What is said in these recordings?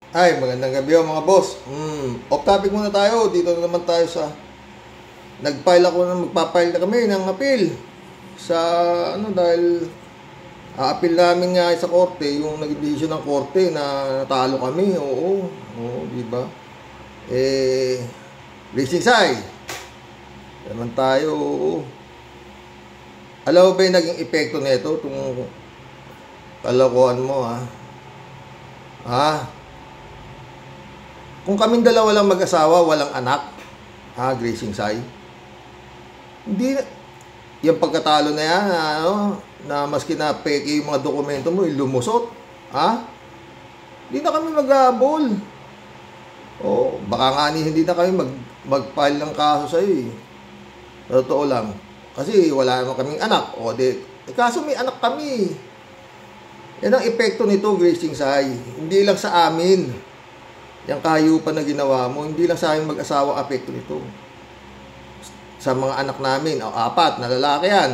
Ay, magandang gabi mga boss. Off topic muna tayo. Dito na naman tayo sa magpapile na kami ng appeal sa dahil a-appeal namin nga sa korte yung naging desisyon ng korte na natalo kami. Oo, di ba? Racing Sai. Naman tayo. Alam mo ba yung naging epekto nito itong kalokohan mo, Kung kaming dalawa lang mag-asawa, walang anak, Gracing Sai, hindi yung pagkatalo na yan, na maski na peke yung mga dokumento mo, lumusot, hindi na kami mag-aabol. Baka nga hindi na kami mag-file ng kaso sa'yo, Totoo lang. Kasi wala naman kaming anak. Kaso may anak kami. Yan ang epekto nito, Gracing Sai. Hindi lang sa amin. Yung kahayupan na ginawa mo, hindi lang sa amin mag-asawa apekto nito. Sa mga anak namin, 4 na lalaki yan.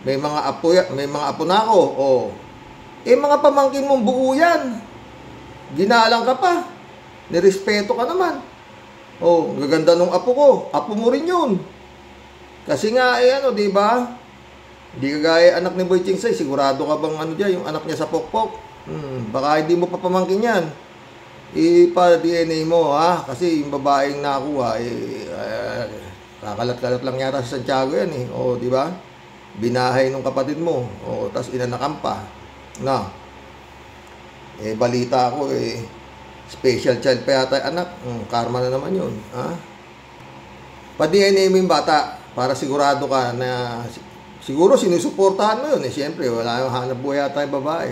May mga apo na ako. Mga pamangkin mong buo yan. Ginalang ka pa. Nirespeto ka naman. Gaganda nung apo ko. Apo mo rin yun. Kasi nga, di ba? Hindi kagaya anak ni Boy Chingsay. Sigurado ka bang yung anak niya sa pokpok? Baka hindi mo pa pamangkin yan. Ipa-DNA mo, Kasi yung babaeng nakuha, kakalat-kalat lang yata sa Santiago yan, di ba? Binahay nung kapatid mo. Tapos inanakan pa. Balita ako, special child pa yata anak. Karma na naman yun, Pa-DNA mo yung bata para sigurado ka na siguro sinusuportahan mo yun, Siyempre, wala yung hanap buhay yata yung babae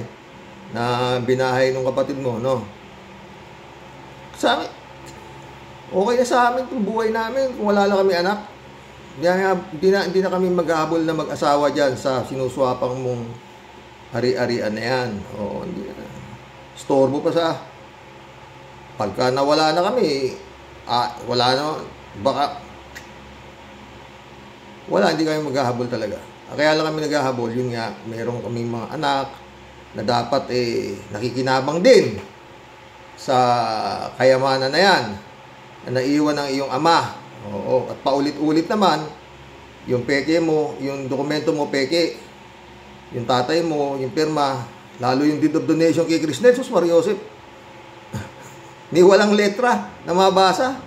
na binahay nung kapatid mo, Sa amin, okay na sa amin itong buhay namin kung wala lang kami anak. Hindi na kami maghahabol na mag-asawa dyan sa sinuswapang mong ari-arian na yan. Hindi na. Storbo pa sa pagka nawala na kami, wala na, baka hindi kami maghahabol talaga. Kaya lang kami naghahabol, yun nga, meron kaming mga anak na dapat nakikinabang din sa kayamanan na yan na naiwan ng iyong ama. At paulit-ulit naman yung peke mo, yung dokumento mo peke, yung tatay mo, yung pirma, lalo yung deed of donation kay Chris Nelson Mariosep. Ni walang letra na mabasa.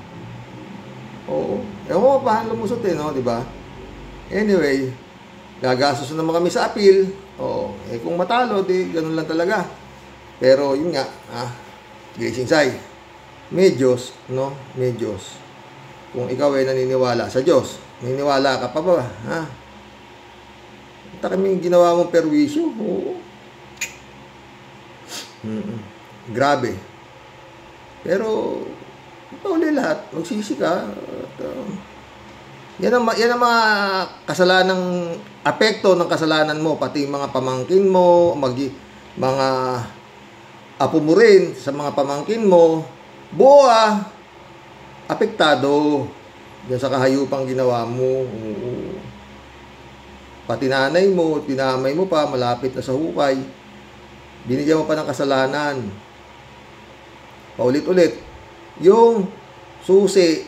Ewan mo paano lumusot di ba? Anyway, gagastos naman kami sa appeal. Kung matalo, ganun lang talaga. Pero yun nga, Gracing Sai, may Diyos, May Diyos. Kung ikaw ay naniniwala sa Diyos, naniniwala ka pa ba, Ito kami ginawa mong perwisyo, Grabe. Pero, ito ulit lahat, magsisi ka, yan ang mga kasalanang apekto ng kasalanan mo, pati mga pamangkin mo, mga apo mo rin sa mga pamangkin mo, buo apektado yan sa kahayupang ginawa mo. Pati nanay mo, pinamay mo pa, malapit na sa hukay, binigyan mo pa ng kasalanan. Paulit-ulit, yung susi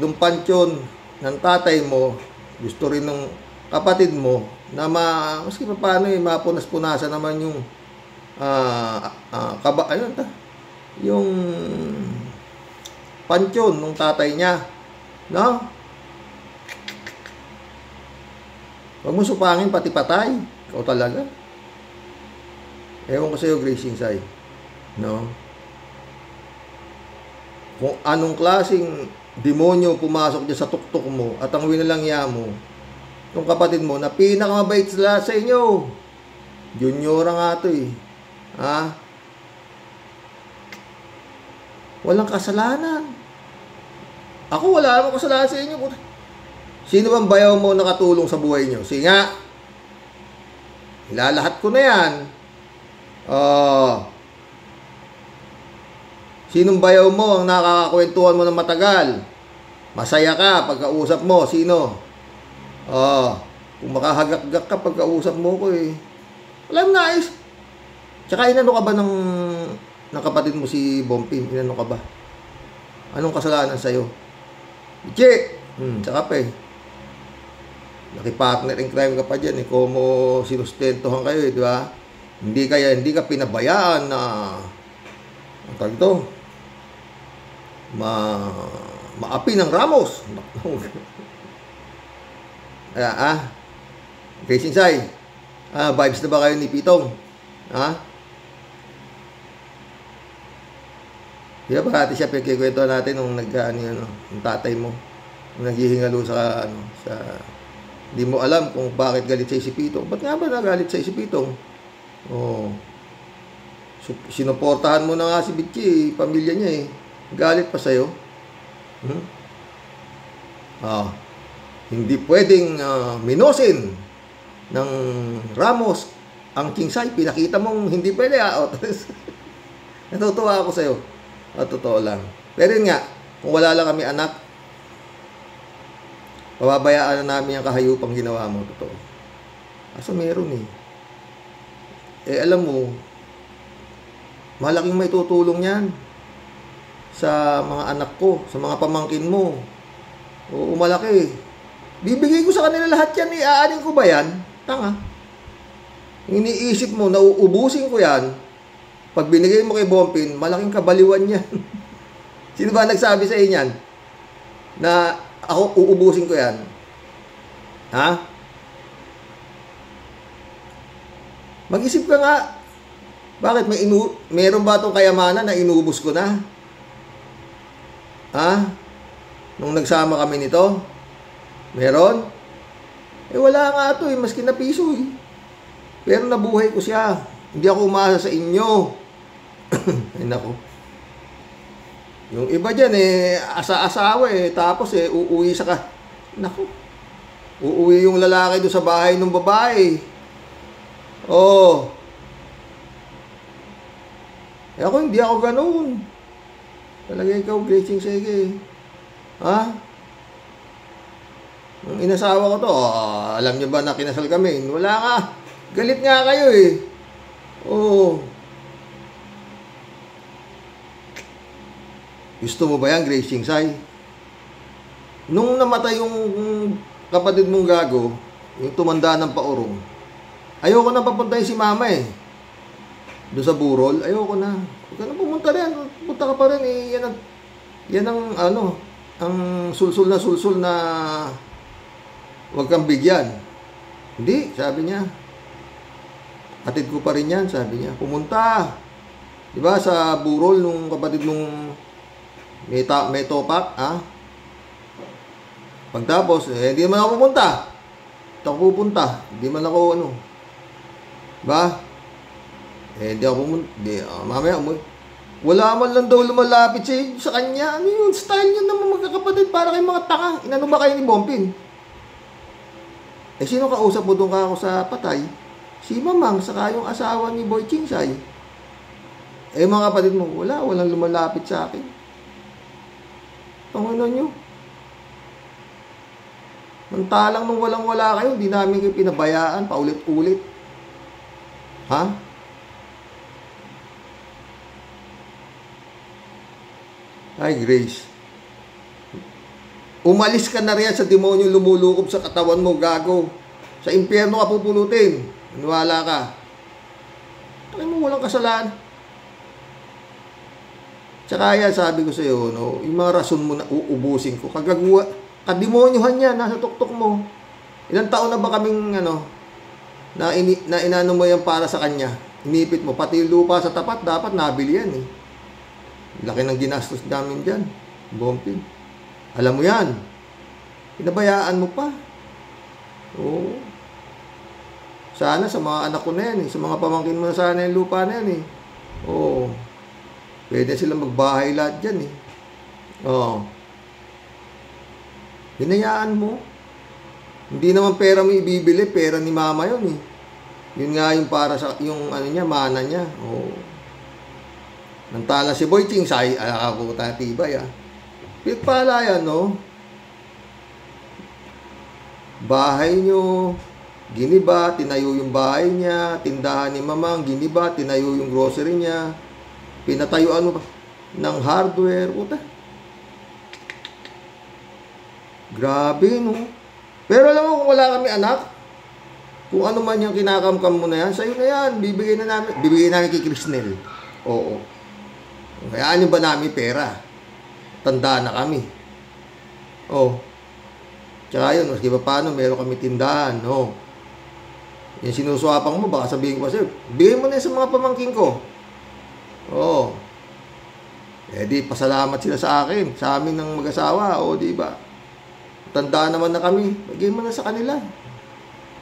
ng pansyon ng tatay mo, gusto rin ng kapatid mo na maski pa paano mapunas-punasan naman yung yung pansyon ng tatay niya, Huwag mo supangin pati patay. Ikaw talaga. Ewan ko sa'yo, Gracing Sai, kung anong klaseng demonyo pumasok dyan sa tuktok mo at ang winalangya mo, itong kapatid mo na pinakamabait sa inyo, juniora nga ito walang kasalanan. Ako wala akong kasalanan sa inyo. Sino bang bayaw mo nakatulong sa buhay nyo? Sige nga, ilalahat ko na yan. Sinong bayaw mo ang nakakakwentuhan mo ng matagal? Masaya ka pagkausap mo. Sino? Kung makahagak-gak ka pagkausap mo ko Walang nais. Tsaka inano ka ba ng ng kapatid mo si Bompin? Inano ka ba? Anong kasalanan sa'yo? Che! Tsaka pa eh. Nakipartner in crime ka pa dyan eh. Como sinustentohan kayo eh, di ba? Hindi ka pinabayaan na ang tawag ito, maapi ng Ramos. Racing Sai. Vibes na ba kayo ni Pitong? Di ba parati siya pinagkikwento natin nung yung tatay mo, nung naghihingalo sa hindi mo alam kung bakit galit sa si Pitong. Ba't nga ba nagalit sa si Pitong? Sinuportahan mo na nga si Bitchi, pamilya niya eh. Galit pa sa'yo. Hindi pwedeng minosin ng Ramos ang Kingsay. Pinakita mong hindi pwede. Natutuwa ako sa'yo. Totoo lang. Pero yun nga, kung wala lang kami anak, pababayaan na namin ang kahayupang ginawa mo. Totoo. Asa meron eh. Alam mo, malaking may tutulong yan sa mga anak ko, sa mga pamangkin mo. Oo, malaki. Bibigay ko sa kanila lahat yan eh. Aanin ko ba yan? Tanga. Iniisip mo, nauubusin ko yan. Pag binigay mo kay Bompin, malaking kabaliwan yan. Sino ba nagsabi sa inyo yan? Na ako uubusin ko yan? Mag-isip ka nga. Bakit? Meron ba itong kayamanan na inubos ko na? Nung nagsama kami nito? Meron? Wala nga ito eh. Maski na piso eh. Pero nabuhay ko siya. Hindi ako umasa sa inyo. Ay nako. Yung iba dyan eh, asa-asawa eh. Tapos eh, uuwi sa Nako. Uuwi yung lalaki doon sa bahay ng babae. Ako hindi ako ganoon. Talaga ikaw, Gracing Sige. Nung inasawa ko to, alam niyo ba na kinasal kami? Wala nga. Galit nga kayo eh. Gusto mo ba yan, Gracing Sai? Nung namatay yung kapatid mong gago, yung tumanda ng paurong, ayoko na papuntahin si mama eh. Doon sa burol, ayoko na. Huwag ka na pumunta rin. Punta ka pa rin eh. Yan ang ang sulsul na huwag kang bigyan. Hindi, sabi niya. Atid ko pa rin yan, sabi niya. Pumunta. Diba sa burol nung kapatid mong may topak, Pagtapos, hindi naman ako pumunta. Hindi ako pupunta. Hindi man ako Ba? Hindi ako pumunta. Mamaya, wala man lang daw lumalapit sa kanya. Ano yun? Style yun naman magkakapatid para kayong mga tanga. Inano ba kayo ni Bompin? Sino kausap mo doon ka ako sa patay? Si Mamang, saka yung asawa ni Boy Chingsay. Mga kapatid mo, walang lumalapit sa akin. Ang nyo? Mantalang nung walang-wala kayo, hindi namin kayo pinabayaan, paulit-ulit. Ay, Grace. Umalis ka na riyan sa demonyo lumulukob sa katawan mo, gago. Sa impyerno ka pupulutin. Maniwala ka. Takay mo, walang kasalanan. Tsaka yan, sabi ko sa'yo, yung mga rason mo na uubusin ko, kadimonyohan yan, nasa tuktok mo. Ilang taon na ba kaming, na inano mo yan para sa kanya? Inipit mo, pati yung lupa sa tapat, dapat nabili yan eh. Laki ng ginastos namin dyan, Bompin. Alam mo yan. Pinabayaan mo pa. Sana sa mga anak ko na yan eh, sa mga pamangkin mo na sana yung lupa na yan eh. Pwede silang magbahay lahat dyan eh. Hinayaan mo. Hindi naman pera mo ibibili, pera ni mama yun eh. Yun nga yung para sa, yung mana niya. Nantala si Boy Chingsay, ako tatibay Pinagpala yan, Bahay nyo, giniba, tinayo yung bahay niya, tindahan ni Mamang, giniba, tinayo yung grocery niya. pinatayuan mo pa ng hardware, puta. Grabe, no? Pero alam mo, kung wala kami anak, kung ano man yung kinakamkam mo na yan, sa'yo na yan, bibigyan namin kay Crisnel. Oo. Kayaan ba namin pera? Tanda na kami. Oh. Tsaka yun, maski pa paano, meron kami tindahan, no? Yung sinuswapang mo, baka sabihin ko pa sa'yo, bigay mo na sa mga pamangking ko. Oo. Eh di, pasalamat sila sa akin, sa amin ng mag-asawa, o di ba? Tanda naman na kami, bigay mo na sa kanila.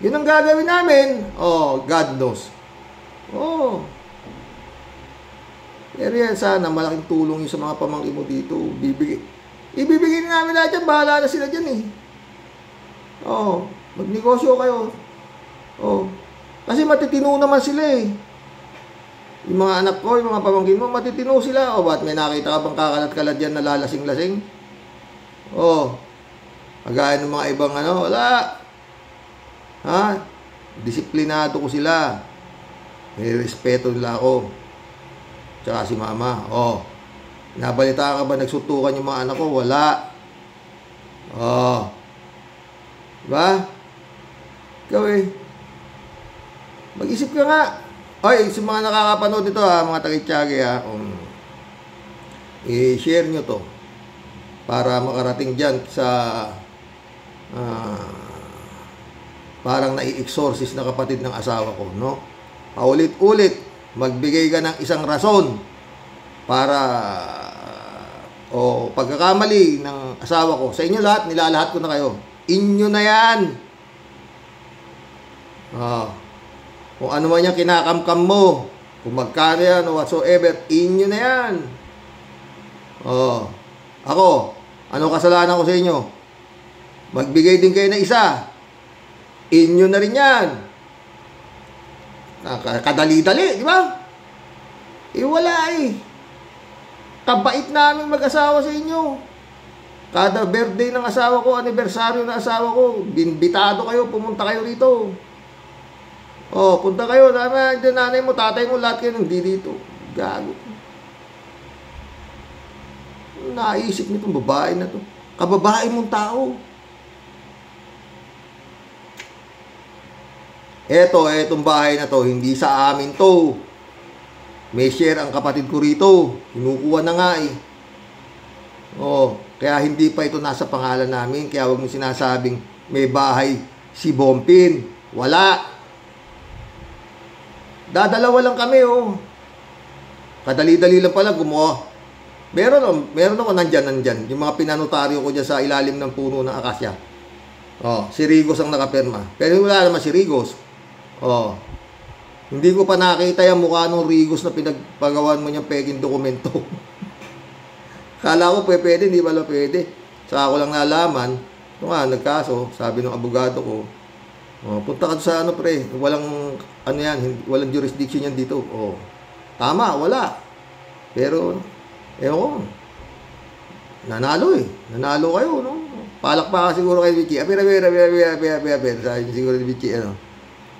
Yun ang gagawin namin. Oh, God knows. Oh. Pero yan, sana malaking tulong yung sa mga pamangkin mo dito. Ibibigay na namin lahat yan. Bahala na sila dyan eh. Oh, magnegosyo kayo. Oh. Kasi matitino naman sila eh. Yung mga anak ko, yung mga pamangkin mo, matitino sila. O, ba't may nakita ka bang kakalat-kalat dyan na lalasing-lasing? Oh. Kagaya ng mga ibang ano, wala. Ha? Disiplinado ko sila. May respeto nila ako. Tsaka si mama. Oh. Nabalita ka ba nagsutukan yung mga anak ko? Wala. Oh. Diba? Ikaw eh. Mag-isip ka nga. Oy, sa mga nakakapanood dito ha, mga taga-Tiyaga ha. I-share nyo to. Para makarating dyan sa parang nai-exorcist na kapatid ng asawa ko, no? Paulit-ulit, magbigay ka ng isang rason para o pagkakamali ng asawa ko. Sa inyo lahat, nilalahat ko na kayo. Inyo na yan. Kung ano man yung kinakamkam mo, kung magkano yan o whatsoever, inyo na yan. Ako, ano kasalanan ko sa inyo? Magbigay din kayo ng isa. Inyo na rin yan. Kadali-dali, di ba? Wala eh. Kabait namin mag-asawa sa inyo. Kada birthday ng asawa ko, anibersaryo ng asawa ko, binbitado kayo, pumunta kayo rito. Oh, punta kayo. Nanay mo, tatay mo, lahat kayo hindi dito. Gago. Naisip nitong babae na to. Kababae mong tao. Etong bahay na to, hindi sa amin to. May share ang kapatid ko rito. Kinukuha na nga eh. Oh, kaya hindi pa ito nasa pangalan namin. Kaya huwag mo sinasabing may bahay si Bompin. Wala. Dadalawa lang kami oh. Kadali-dali lang pala gumawa. Meron ako nandyan. Yung mga pinanotaryo ko dyan sa ilalim ng puno ng akasya. Oh, si Rigos ang nakapirma. Pero wala naman si Rigos. Oh. Hindi ko pa nakita yung mukha ng Rigos na pinagpagawan mo niyang peking dokumento. Kala ko pwede, hindi pala pwede. Saka ko lang nalaman, nagkaso, sabi ng abogado ko, punta ka sa pre, walang walang jurisdiction yan dito. Oh. Tama, wala. Pero ewan ko. Nanalo eh. Nanalo kayo, no? Palakpakan siguro kay Vichy. Apir. Sabi siguro ni Vichy,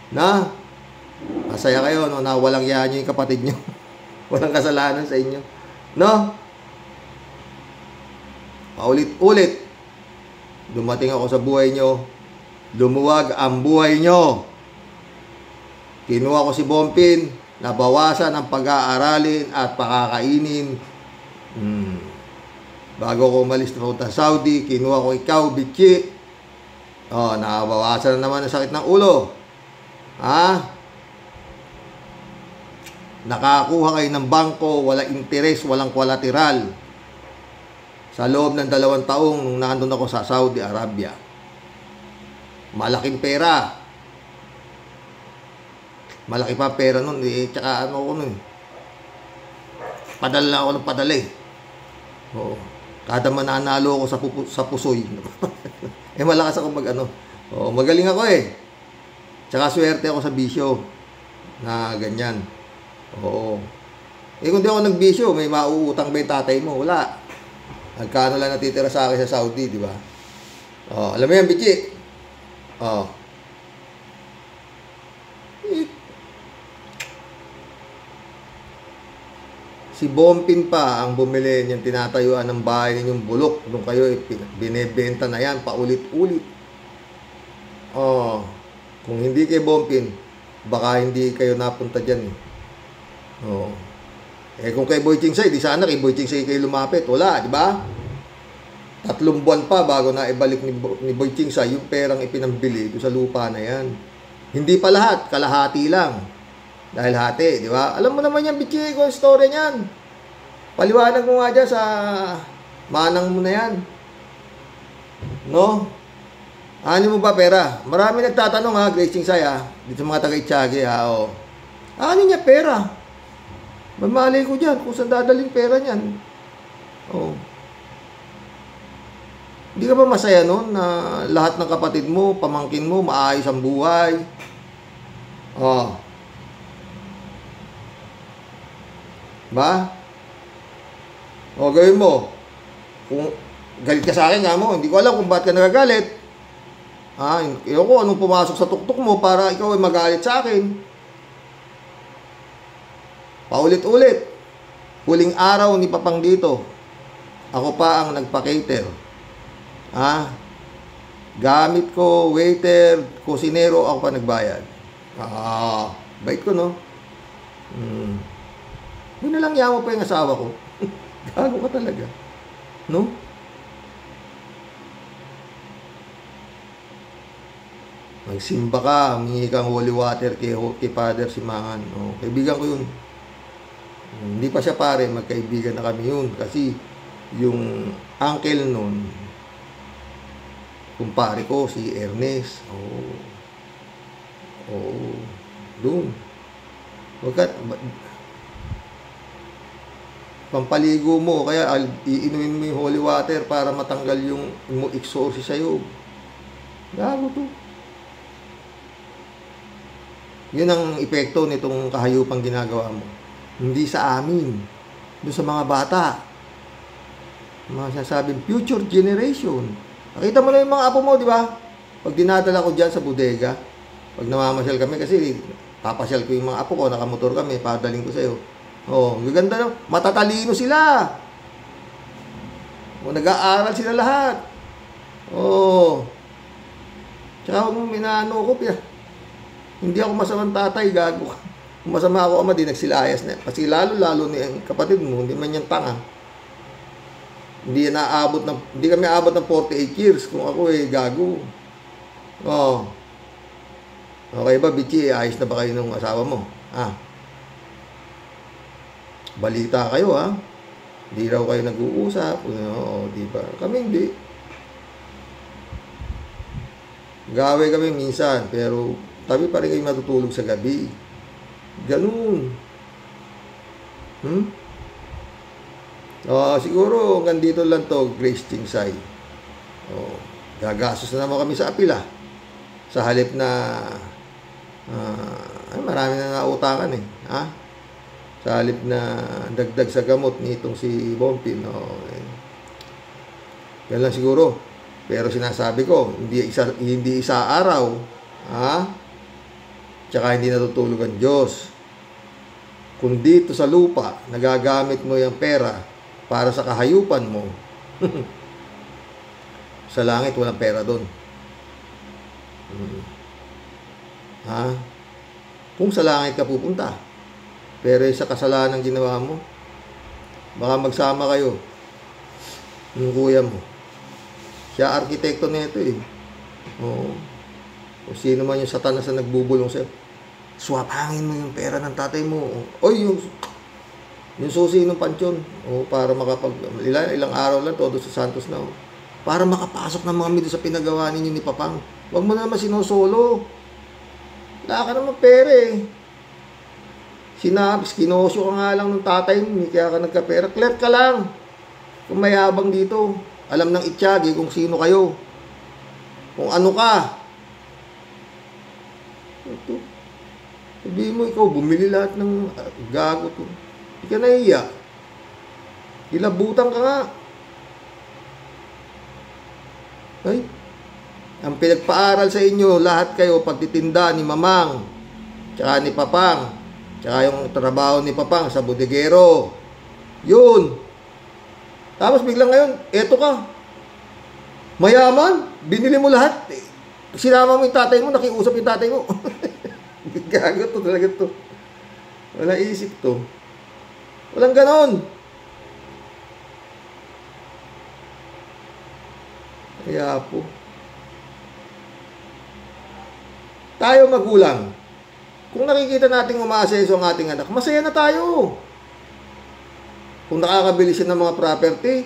na, masaya kayo, no? Na walang yan nyo yung kapatid nyo. Walang kasalanan sa inyo. No? Paulit-ulit. Dumating ako sa buhay nyo. Lumuwag ang buhay nyo. Kinuha ko si Bompin. Nabawasan ang pag-aaralin at pakakainin. Bago ko umalis na Saudi, kinuha ko ikaw, Vichy. Nabawasan na naman ang sakit ng ulo. Nakakuha kayo ng bangko, walang interes, walang collateral. Sa loob ng 2 taong nung nandun ako sa Saudi Arabia. Malaking pera. Malaki pa pera nun. Tsaka padala ako ng padala eh. Oo. Kada mananalo ako sa pusoy. Malakas ako magaling ako eh. Tsaka swerte ako sa bisyo. Na ganyan. Oo. Kung di ako nagbisyo, may mauutang ba yung tatay mo? Wala. Nagkano lang natitira sa akin sa Saudi, di ba? Alam mo yan, Vichy? Si Bompin pa ang bumili niyang tinatayuan ng bahay ninyong bulok. Doon kayo binebenta na yan paulit-ulit. Oh, kung hindi kay Bompin, baka hindi kayo napunta dyan. Oh. Kung kay Boy Chingsay, di sana kay Boy Chingsay kayo lumapit. Wala, di ba? 3 buwan pa bago na ibalik ni Boy Chingsay yung perang ipinambili doon sa lupa na yan. Hindi pa lahat, kalahati lang. Dahil hati, di ba? Alam mo naman yan, bitchy, kung story niyan. Paliwanag mo nga dyan sa manang mo na yan. No? Ano mo ba pera? Marami nagtatanong ha, Grace Chingsay ha. Dito sa mga taga-Itchagi ha, o. Ano niya pera? Mamalay ko dyan kung saan dadaling pera niyan. Oh. Hindi ka ba masaya nun na lahat ng kapatid mo, pamangkin mo, maayos ang buhay? Oh. Ba? O, gawin mo. Kung galit ka sa akin, nga mo, hindi ko alam kung bakit ka nagagalit. Ko anong pumasok sa tuktok mo para ikaw ay magalit sa akin. Paulit-ulit. Huling araw ni Papang dito. Ako pa ang nagpa-cater. Gamit ko, waiter, kusinero, ako pa nagbayad. Bait ko, no? Yun na lang yaman pa yung asawa ko. Gago ka talaga. No? Magsimba ka, humingi kang holy water kay Father Simangan. No? Kaibigan ko yun. Hindi pa siya pare, magkaibigan na kami yun. Kasi yung uncle nun, kumpare ko, si Ernest. Doon. Pampaligo mo, kaya iinumin mo yung holy water para matanggal yung exorcist sa'yo. Gago to. Yun ang epekto nitong kahayupang ginagawa mo. Hindi sa amin. Doon sa mga bata. Mga sasabing future generation. Nakita mo na yung mga apo mo, di ba? Pag dinadala ko dyan sa bodega, pag namamasyal kami, kasi papasyal ko yung mga apo ko, nakamotor kami, padaling ko sa'yo. Gaganda no? Matatalino sila. Nag-aaral sila lahat. Tsaka kung minaano ko, hindi ako masamang tatay, gago. Kung masama ako ama, di nagsilayas na. Kasi lalo ni kapatid mo, hindi man yan tanga. Hindi kami aabot ng 48 years kung ako gago. Okay ba, bitchy, ayos na ba kayo ng asawa mo? Balita kayo Hindi raw kayo nag-uusap. Di ba? Kami hindi. Gawin kami minsan, pero tabi pa rin kayo matutulog sa gabi. Ganun. Siguro hanggang dito lang to, Grace Chingsay. Gagastos na naman kami sa apila. Sa halip na marami na nautangan sa halip na dagdag sa gamot nitong si Bompin. Yan lang siguro. Pero sinasabi ko, hindi isa araw, tsaka hindi natutulog ang Diyos. Kung dito sa lupa, nagagamit mo yung pera para sa kahayupan mo, sa langit walang pera doon. Kung sa langit ka pupunta, pero sa kasalanan ginawa mo, baka magsama kayo yung kuya mo. Siya arkitekto nito o sino man yung satanas na nagbubulong sa'yo, swapangin mo yung pera ng tatay mo. Yung susi ng pansyon. Para ilang araw lang, todo sa Santos na. Para makapasok ng mga mito sa pinagawa ninyo ni Papang. Huwag mo naman sinosolo. Wala ka naman pera Kinosyo ka nga lang ng tatay mo, kaya ka nagkapera. Clerk ka lang. Kung mayabang dito, alam ng Itchagi kung sino kayo. Kung ano ka. Sabihin mo, ikaw, bumili lahat ng gago to. Hindi ka nahiya. Ilabutan ka nga. Ang pinagpaaral sa inyo, lahat kayo, pagtitinda ni Mamang, tsaka ni Papang, tsaka yung trabaho ni Papang sa bodegero. Yun. Tapos biglang ngayon, eto ka. Mayaman, binili mo lahat. Sinama mo yung tatay mo, nakiusap yung tatay mo. Gago to talaga to. Wala isip to. Walang ganon. Kaya po. Tayo magulang, kung nakikita natin umaaseso ang ating anak, masaya na tayo. Kung nakakabili siya ng mga property,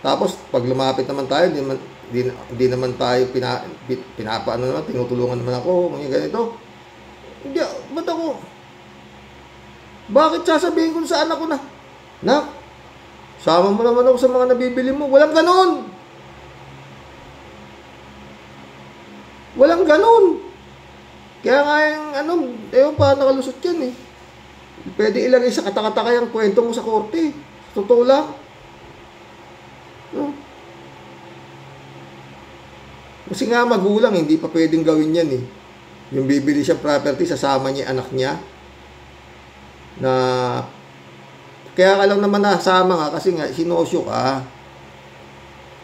tapos pag lumapit naman tayo, di naman tayo pinapaano naman, tinutulungan naman ako, mga ganito. Hindi, ba't ako? Bakit sasabihin ko sa anak ko na, Nak, sama mo naman ako sa mga nabibili mo. Walang ganon. Walang ganon. Kaya nga yung, ewan pa, nakalusot yan eh. Pwede ilagay sa katakataka yung kwento mo sa korte. Totoo lang. No? Kasi nga magulang, hindi pa pwedeng gawin yan eh. Yung bibili siya property, sasama niya anak niya. Na, kaya ka lang naman nasama nga kasi nga, sinosyo ka.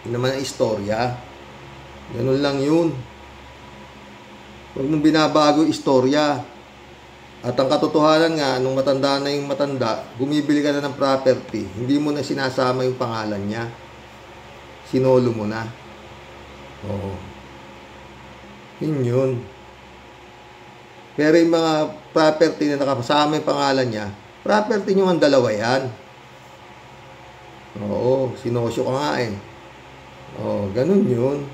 Yun naman ang istorya. Ganun lang yun. Huwag mong binabago istorya. At ang katotohanan nga, nung matanda na yung matanda, bumibili ka na ng property, hindi mo na sinasama yung pangalan niya. Sinolo mo na. Oo. Yun. Pero yung mga property na nakasama yung pangalan niya, property nyo ang dalawa yan. Oo, sinosyo ka nga eh. Oo, ganun yun.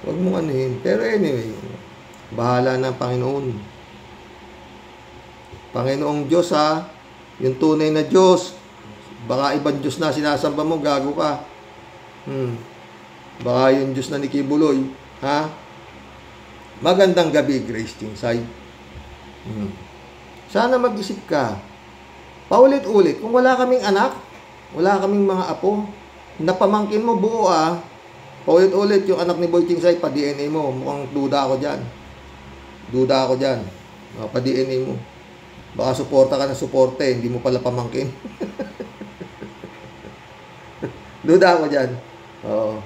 Huwag mong anuhin. Pero anyway, bahala na Panginoon. Panginoong Diyos ha, yung tunay na Diyos. Baka ibang Diyos na sinasamba mo, gago ka. Baka yung Diyos na ni Kibuloy. Ha? Magandang gabi, Grace Tingsay. Sana mag-isip ka. Paulit-ulit, kung wala kaming anak, wala kaming mga apo, napamangkin mo buo paulit-ulit yung anak ni Boy Tingsay, pa-DNA mo. Mukhang duda ako dyan. Pa-DNA mo. Baka suporta ka na suporte, hindi mo pala pamangkin. Duda ako dyan. Oo.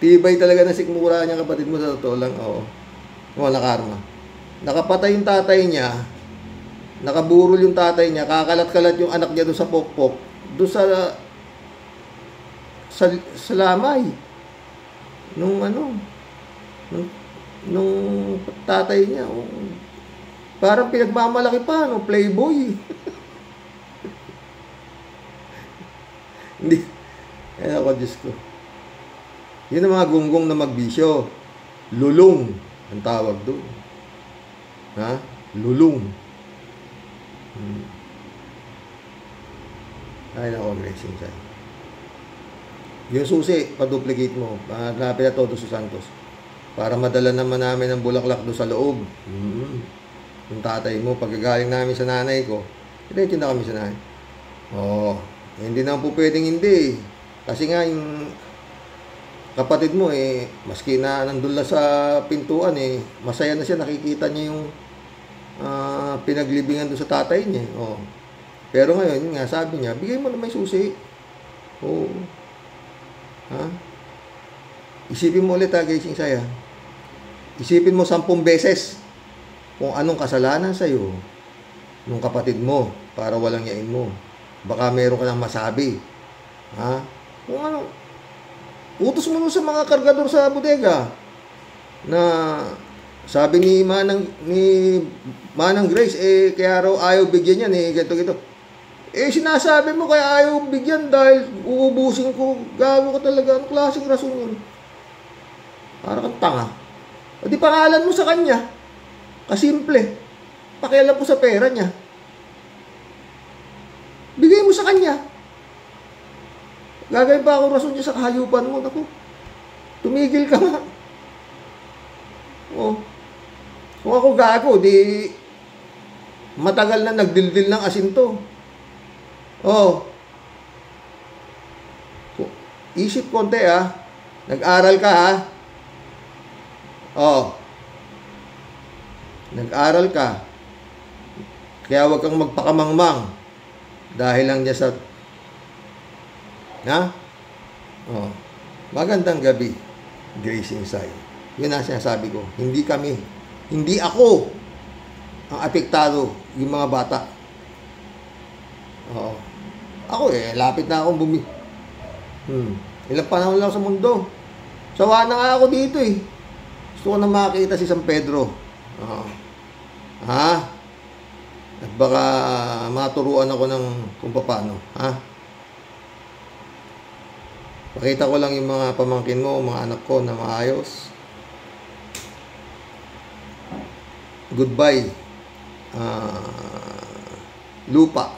Tibay talaga ng sikmura niya kapatid mo sa totoo lang. Oo. Wala karma. Nakapatay yung tatay niya, nakaburol yung tatay niya, kakalat-kalat yung anak niya doon sa pokpok, doon sa lamay. Nung tatay niya, parang pinagmamalaki pa, playboy. Hindi. Kaya ako, Diyos ko. Yun ang mga gunggong na magbisyo. Lulong ang tawag doon. Ha? Lulong. Ay, nako, blessing sa'yo. Yung susi, pa-duplicate mo. Lapit na todo sa Santos. Para madala naman namin ang bulaklak doon sa loob. Yung tatay mo, pagkagaling namin sa nanay ko, diretso na kami sa nanay. Hindi naman po pwedeng hindi. Kasi nga, yung kapatid mo, maski na nandun lang sa pintuan, masaya na siya, nakikita niya yung pinaglibingan doon sa tatay niya. Pero ngayon, yun nga, sabi niya, bigay mo na may susi. Isipin mo ulit guys, yung saya. Isipin mo 10 beses kung anong kasalanan sa'yo nung kapatid mo para walang yain mo. Baka meron ka lang masabi. Kung ano, utos mo sa mga kargador sa bodega na sabi ni Manang Grace, kaya raw ayaw bigyan yan, ganito. Sinasabi mo kaya ayaw bigyan dahil uubusin ko. Gago ka talaga. Anong klaseng rason yun? Para kang tanga. O di pangalan mo sa kanya. Kasimple. Pakialam ko sa pera niya. Bigay mo sa kanya. Gagawin pa ako rason niya sa kahayupan mo. Naku, tumigil ka nga. Kung ako gago, di matagal na nagdildil ng asin to. Isip konti Nag-aral ka Nag-aral ka. Kaya huwag kang magpakamangmang. Dahil lang niya sa... Ha? Oh. Magandang gabi, Grace Inside. Yun ang sinasabi ko. Hindi kami. Hindi ako ang apektado, yung mga bata. Oo. Ako lapit na akong ilang panahon lang sa mundo. Sawa na nga ako dito Gusto ko na makita si San Pedro. Oo. Ha? At baka maturuan ako ng kung paano. Ha? Pakita ko lang yung mga pamangkin mo, mga anak ko na maayos. Goodbye. Lupa.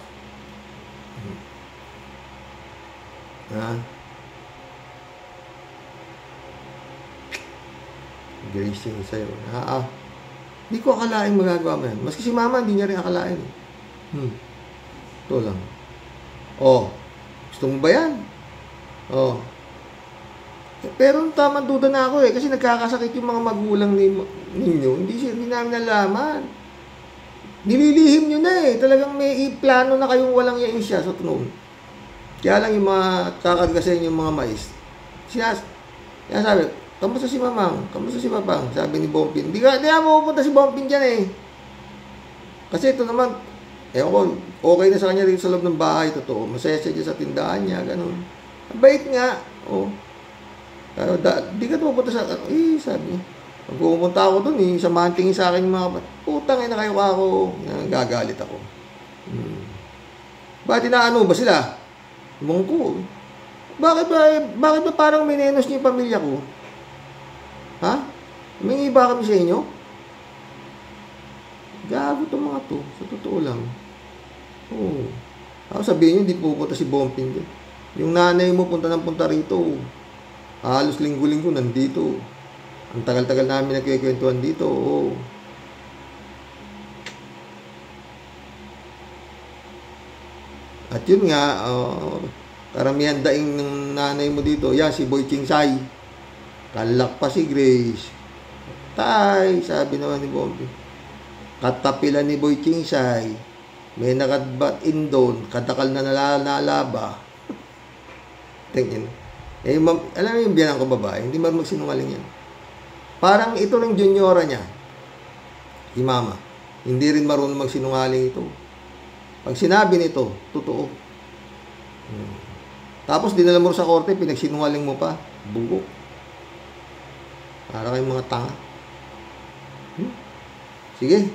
Ha? Gracing sa'yo. Hindi ko akalain magagawa mo yan. Maski si mama, hindi niya rin akalain. Ito lang. Gusto mo ba yan? Pero tamang duda na ako kasi nagkakasakit yung mga magulang ninyo. Hindi namin nalaman. Nililihim nyo na Talagang may plano na kayong walang yain siya sa tunog. Kaya lang yung mga kakargasin yung mga mais. Sinasabi, kamusta si mamang? Kamusta si papang? Sabi ni Bompin. Hindi nga mapupunta si Bompin dyan Kasi ito naman, okay na sa kanya rin sa loob ng bahay. Totoo. Masaya siya dyan sa tindahan niya. Ganun. Bait nga. Pero di ka pupunta sa... sabi. Pag pumunta ako dun, samahan tingin sa akin yung mga... Putang na kayo ako. Gagalit ako. Bakit inaano ba sila? Ibang ko. Bakit ba parang minenos niyo yung pamilya ko? Ha? May iba kami sa inyo? Gago itong mga to. Sa totoo lang. Ako sabihin nyo, di pupunta si Bompin dyan. Yung nanay mo punta rito. Halos linggo-linggo nandito. Ang tagal-tagal namin nagkikwentuhan dito. At yun nga, karamihan daing ng nanay mo dito. Si Boy Chingsay. Kalak pa si Grace. Tay, sabi naman ni Bompin. Katapilan ni Boy Chingsay. May nakadbat in doon. Katakal na nalaba. Tingin. Alam mo yung biyanang ko babae, hindi marunong magsinungaling yan. Parang ito ng juniora niya, si mama. Hindi rin marunong magsinungaling ito. Pag sinabi nito, totoo. Tapos dinala mo sa korte, pinagsinungaling mo pa. Bugo. Para kayong mga tanga. Sige.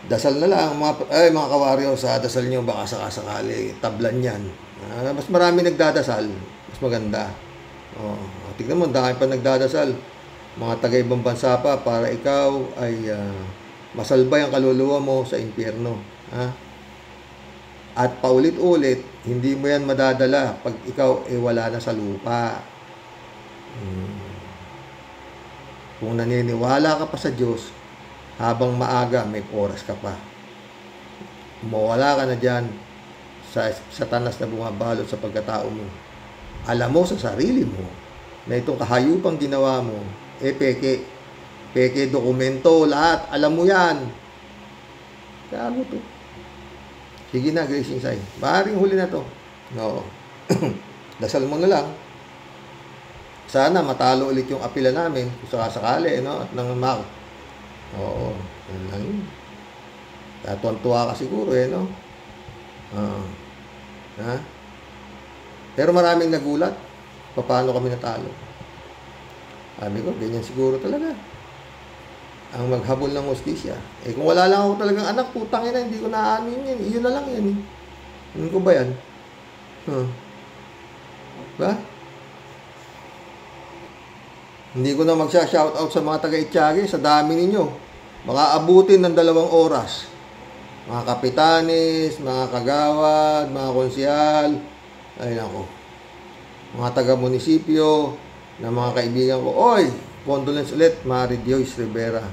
Dasal na lang. Mga kawaryo, sa dasal nyo, baka sakasakali. Tablan yan. Mas marami nagdadasal. Mas maganda. Tignan mo, dahil pa nagdadasal. Mga taga-ibang bansa pa para ikaw ay masalbay ang kaluluwa mo sa impyerno. At paulit-ulit, hindi mo yan madadala pag ikaw ay wala na sa lupa. Kung naniniwala ka pa sa Diyos, habang maaga, may oras ka pa. Mawala ka na dyan sa satanas na bumabalot sa pagkatao mo. Alam mo sa sarili mo na itong kahayupang ginawa mo, peke. Peke dokumento, lahat. Alam mo yan. Gago to. Sige na, Grace Inside. Maaaring huli na to. No. Dasal mo na lang. Sana matalo ulit yung apila namin kung sakasakali, at nang yan lang yun. Tuwan-tuwa ka siguro, Pero maraming nagulat. Paano kami natalo? Sabi ko, ganyan siguro talaga. Ang maghabol ng hustisya. Kung wala lang ako talagang anak, putang ina, hindi ko naaamin yan. Iyon na lang yan. Ano ko ba yan? Ba? Hindi ko na magsha-shoutout sa mga taga-Itiage, sa dami ninyo. Mga abutin ng 2 oras. Mga kapitanis, mga kagawad, mga konsyal, ay nako. Mga taga-munisipyo, na mga kaibigan ko, oy, condolence ulit, Mary Joyce Rivera.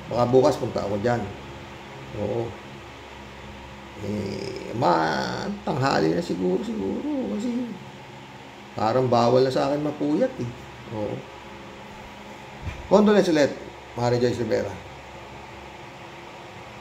Baka bukas punta ako dyan. Tanghali na siguro. Kasi parang bawal na sa akin mapuyat. Condolence ulit, Mary Joyce Rivera.